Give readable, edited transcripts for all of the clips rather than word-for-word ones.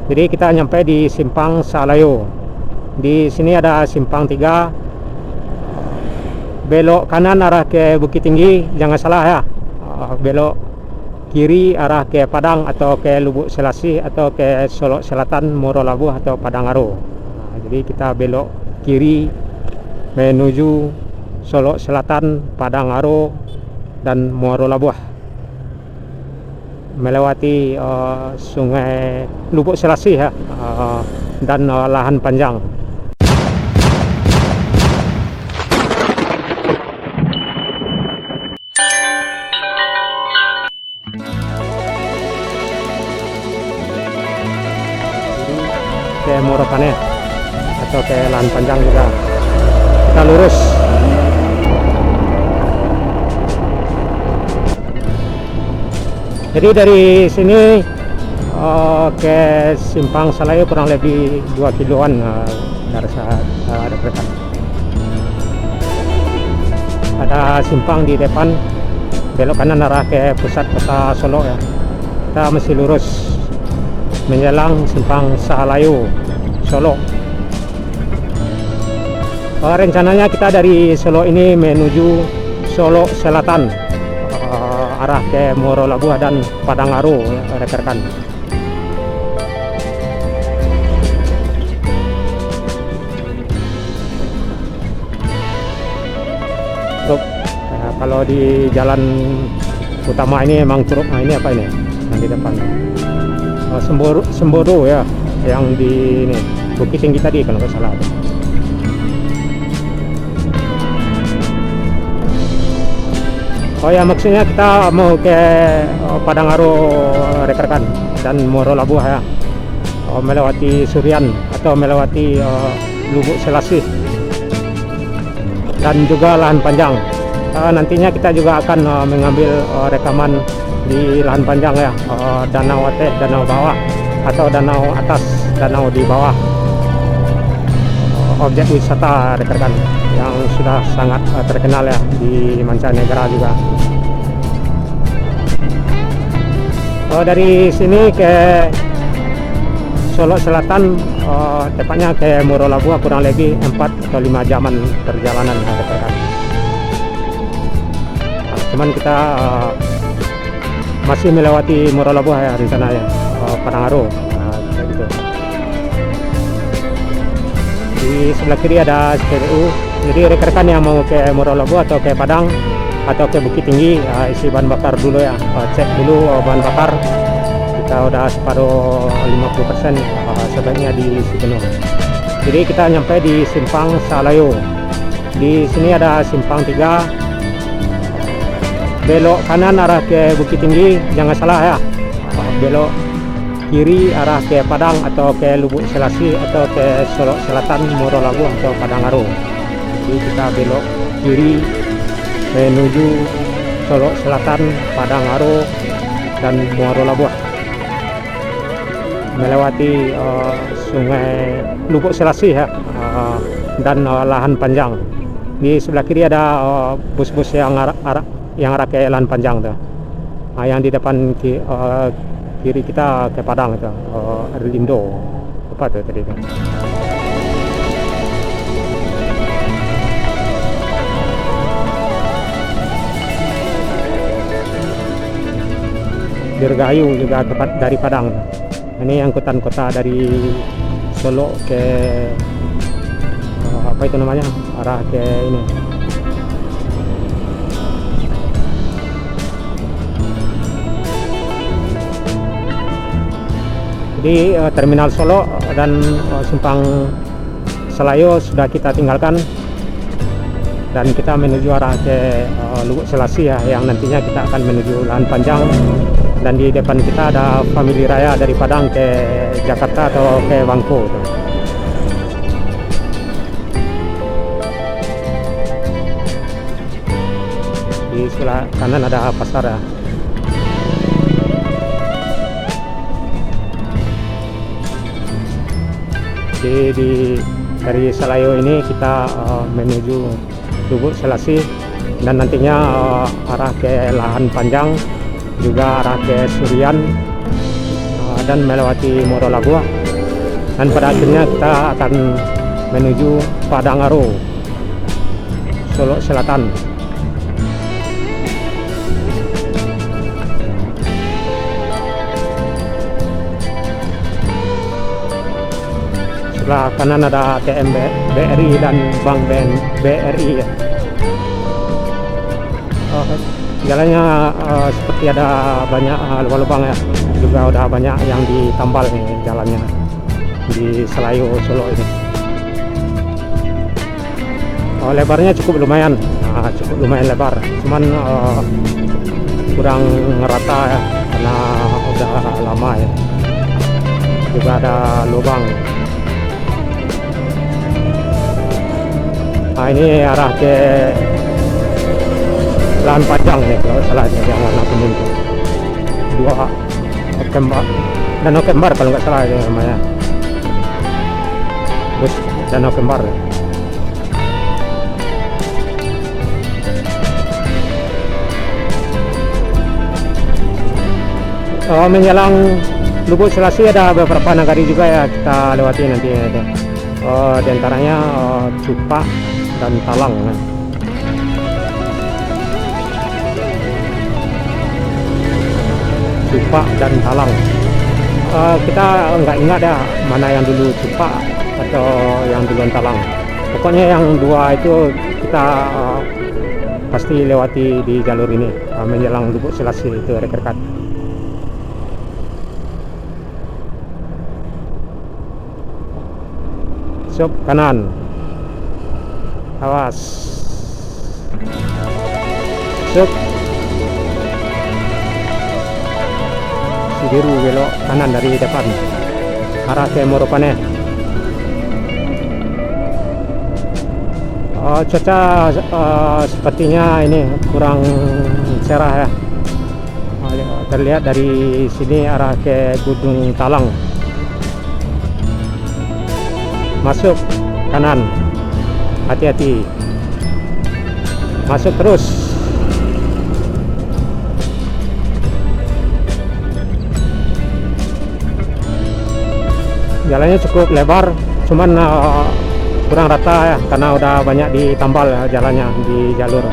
Jadi kita nyampe di Simpang Salayo. Di sini ada simpang 3, belok kanan arah ke Bukit Tinggi, jangan salah ya. Belok kiri arah ke Padang atau ke Lubuk Selasih atau ke Solok Selatan, Muaro Labuh atau Padang Aro. Jadi kita belok kiri menuju Solok Selatan, Padang Aro dan Muaro Labuh, melewati sungai Lubuk Selasih ya, dan lahan panjang. Ke Muaro Paneh atau ke lahan panjang juga kita lurus. Jadi dari sini ke Simpang Salayo kurang lebih 2 kiloan dari ada kereta. Ada simpang di depan, belok kanan arah ke pusat kota Solo ya. Kita masih lurus menjelang Simpang Salayo, Solo. Rencananya kita dari Solo ini menuju Solok Selatan, arah ke Muaro Labuh dan Padang Aro, rekan-rekan. Kalau di jalan utama ini emang truk, ini apa ini yang di depan? Sembodo ya, yang di ini Bukit Tinggi tadi kalau nggak salah. Oh ya, maksudnya kita mau ke Padang Aro, rekan-rekan, dan Muaro Labuh ya, melewati Surian atau melewati Lubuk Selasih dan juga lahan panjang. Nantinya kita juga akan mengambil rekaman di lahan panjang ya, danau atas, danau bawah atau danau atas, danau di bawah, objek wisata rekan-rekan yang sudah sangat terkenal ya di mancanegara juga. Dari sini ke Solok Selatan, tepatnya ke Muaro Labuh kurang lebih 4 atau 5 jaman perjalanan rekan-rekan. Cuman kita masih melewati Muaro Labuh ya rencananya, Padang Aro, gitu. Di sebelah kiri ada SPBU. Jadi rekan-rekan yang mau ke Muaro Labuh atau ke Padang atau ke Bukit Tinggi, isi bahan bakar dulu ya, cek dulu bahan bakar. Kita udah separuh 50%, sebaiknya diisi penuh. Jadi kita nyampe di Simpang Salayo. Di sini ada simpang 3, belok kanan arah ke Bukit Tinggi, jangan salah ya. Belok kiri arah ke Padang atau ke Lubuk Selasih atau ke Solok Selatan, Muaro Labuh atau Padang Aro. Jadi kita belok kiri menuju Solok Selatan, Padang Aro dan Muaro Labuh, melewati sungai Lubuk Selasih ya, dan lahan panjang. Di sebelah kiri ada bus-bus yang arah ke lahan panjang tuh. Yang di depan kiri kita ke Padang itu, Erlindo apa tuh tadi tuh. Dirgahayu juga tepat dari Padang. Ini angkutan kota dari Solo ke apa itu namanya, arah ke ini. Jadi terminal Solo dan Simpang Salayo sudah kita tinggalkan dan kita menuju arah ke Lubuk Selasih ya, yang nantinya kita akan menuju lahan panjang. Dan di depan kita ada Family Raya dari Padang ke Jakarta atau ke Bangko tuh. Di sebelah kanan ada pasar ya. Jadi dari Salayo ini kita menuju Lubuk Selasih dan nantinya arah ke lahan panjang, juga arah ke Surian dan melewati Morolabua, dan pada akhirnya kita akan menuju Padangaro, Solo Selatan. Sebelah kanan ada ATM BRI dan Bank BRI ya. Jalannya seperti ada banyak lubang-lubang ya, juga udah banyak yang ditambal nih jalannya di Selayu Solo ini. Lebarnya cukup lumayan lebar, cuman kurang rata ya karena udah lama ya, juga ada lubang. Nah, ini arah ke Lahan Panjang nih kalau salah yang warna kuning itu. Danau Kembar kalau nggak salah itu namanya. Bus Danau Kembar. Menjelang Lubuk Selasi ada beberapa nagari juga ya kita lewati nanti ya. Di antaranya Cupak dan Talang ya. Cupak dan Talang. Kita nggak ingat ya mana yang dulu Cupak atau yang duluan Talang. Pokoknya yang dua itu kita pasti lewati di jalur ini menjelang Lubuk Selasi itu rekan-rekan. Sop kanan, awas. Sop biru belok kanan dari depan arah ke Moropane. Cuaca sepertinya ini kurang cerah ya, terlihat dari sini arah ke Gunung Talang. Masuk kanan, hati-hati, masuk terus. Jalannya cukup lebar, cuman kurang rata ya karena udah banyak ditambal ya, jalannya di jalur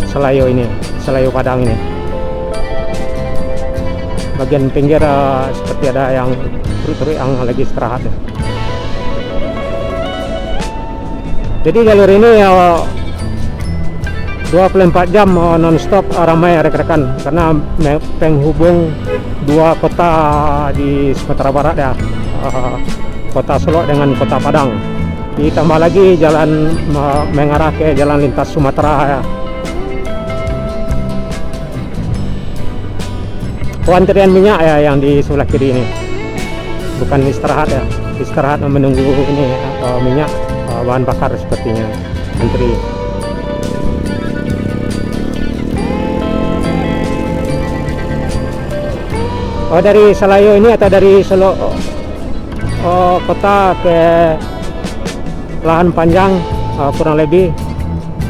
Selayu ini, Selayu Padang ini. Bagian pinggir seperti ada yang truk-truk yang lagi istirahat ya. Jadi jalur ini 24 jam non-stop ramai rekan-rekan karena penghubung dua kota di Sumatera Barat ya, kota Solo dengan kota Padang. Ditambah lagi jalan mengarah ke jalan lintas Sumatera ya. Antrian minyak ya yang di sebelah kiri ini, bukan istirahat ya, istirahat menunggu ini minyak bahan bakar sepertinya antri. Dari Selayu ini atau dari Solo kota ke Lahan Panjang kurang lebih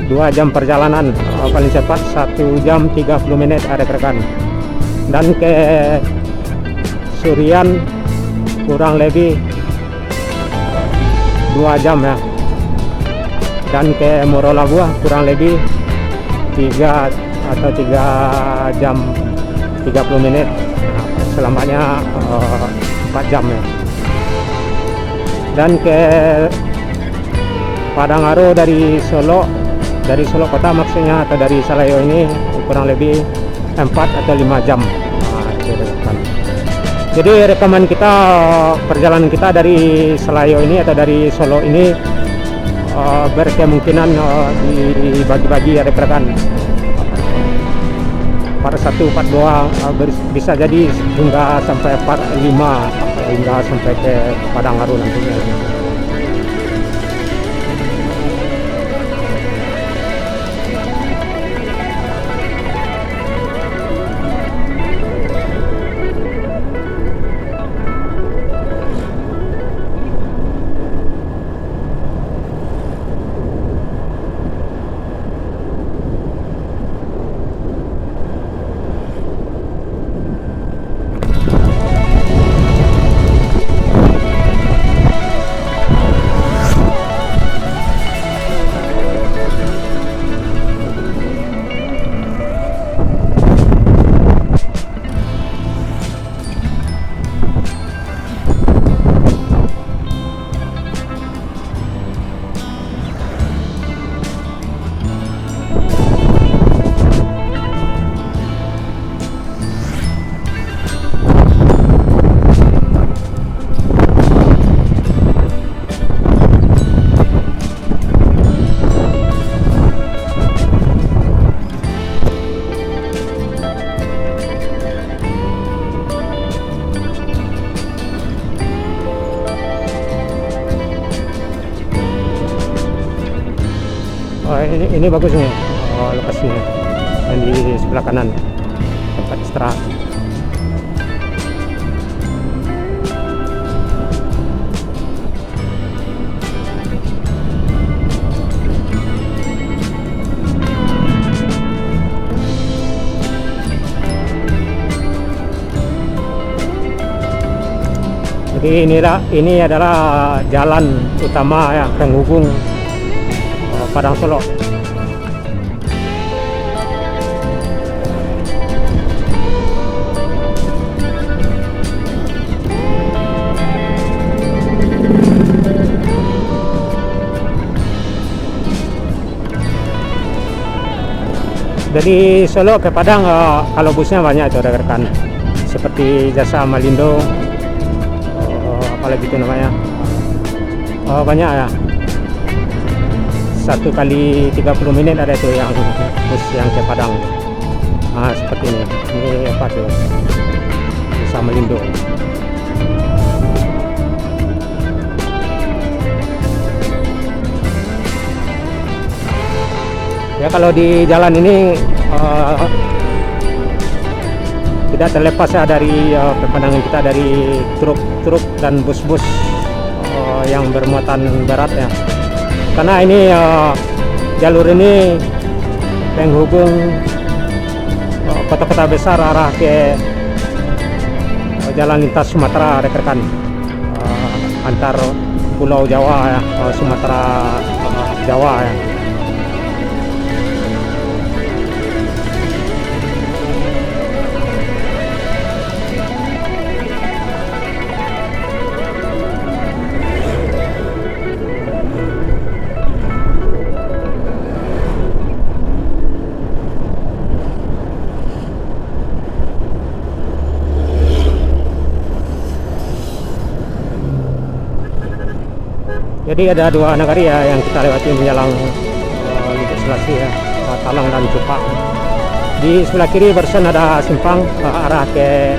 2 jam perjalanan, paling cepat 1 jam 30 menit rekan-rekan. Dan ke Surian kurang lebih 2 jam ya, dan ke Morolabua kurang lebih 3 jam 30 menit, selamanya 4 jam ya. Dan ke Padangaro dari Solo kota maksudnya, atau dari Selayu ini kurang lebih 4 atau 5 jam. Jadi rekaman kita, perjalanan kita dari Selayu ini atau dari Solo ini berkemungkinan dibagi-bagi ya rekan-rekan. Part 1, part 2 bisa jadi hingga sampai part 5 hingga sampai ke Padangaro nantinya. Oh, ini bagus nih, lokasinya yang di sebelah kanan tempat istirahat. Jadi ini adalah jalan utama ya penghubung Padang Solo. Dari Solo ke Padang kalau busnya banyak itu rekan-rekan, seperti Jasa Malindo, apalagi itu namanya, banyak ya. 1 kali 30 menit ada itu yang bus yang ke Padang. Seperti ini apa tuh, Jasa Malindo. Ya, kalau di jalan ini tidak terlepas ya dari pemandangan kita dari truk-truk dan bus-bus yang bermuatan berat ya. Karena ini jalur ini penghubung kota-kota besar arah ke jalan lintas Sumatera rekan-rekan, antar Pulau Jawa ya, Sumatera Jawa ya. Jadi ada 2 nagari ya yang kita lewati menjelang Lubuk Selasi ya, Talang dan Cupak. Di sebelah kiri barusan ada simpang arah ke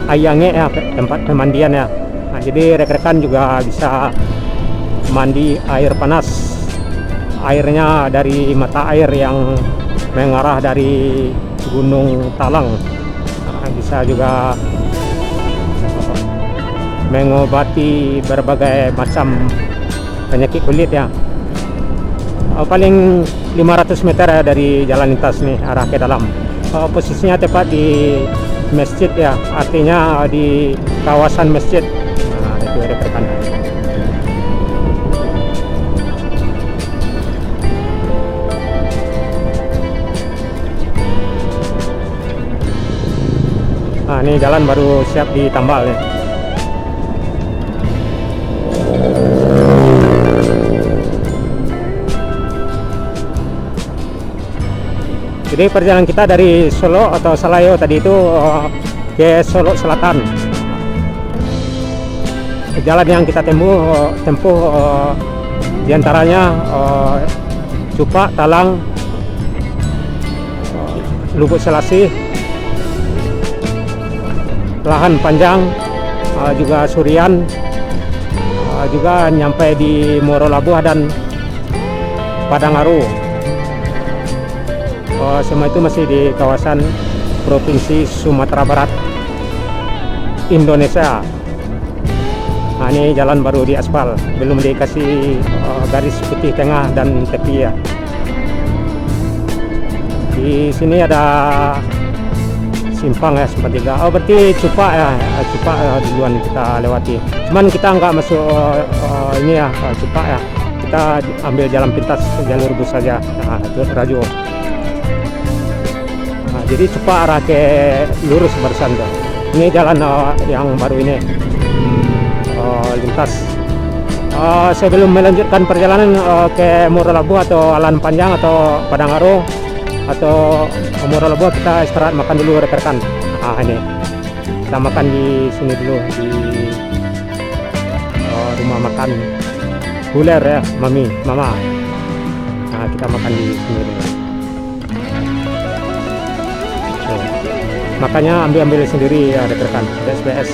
Ayange ya, tempat pemandian ya. Jadi rekan-rekan juga bisa mandi air panas. Airnya dari mata air yang mengarah dari Gunung Talang. Bisa juga mengobati berbagai macam penyakit kulit ya. Paling 500 meter ya dari jalan lintas nih arah ke dalam. Posisinya tepat di masjid ya, artinya di kawasan masjid. Itu rekan-rekan. Ini jalan baru siap ditambal nih. Jadi perjalanan kita dari Solo atau Salayo tadi itu ke Solo Selatan. Jalan yang kita tempuh diantaranya Cupak, Talang, Lubuk Selasi, Lahan Panjang, juga Surian, juga nyampe di Morolabuh dan Padangaru. Semua itu masih di kawasan Provinsi Sumatera Barat, Indonesia. Ini jalan baru di aspal, belum dikasih garis putih tengah dan tepi ya. Di sini ada simpang ya, simpang 3. Berarti Cupak ya, Cupak duluan kita lewati. Cuman kita nggak masuk ini ya, Cupak ya. Kita ambil jalan pintas, jalur bus saja. Itu Rajo. Jadi Cupak arah ke lurus barusan tuh. Ini jalan yang baru ini lintas. Sebelum melanjutkan perjalanan ke Morolabuh atau Lahan Panjang atau Padangaru atau Morolabuh, kita istirahat makan dulu rekan-rekan. Ini kita makan di sini dulu di rumah makan Guler ya, Mama. Kita makan di sini dulu. Makanya ambil sendiri ya rekan-rekan, SBS.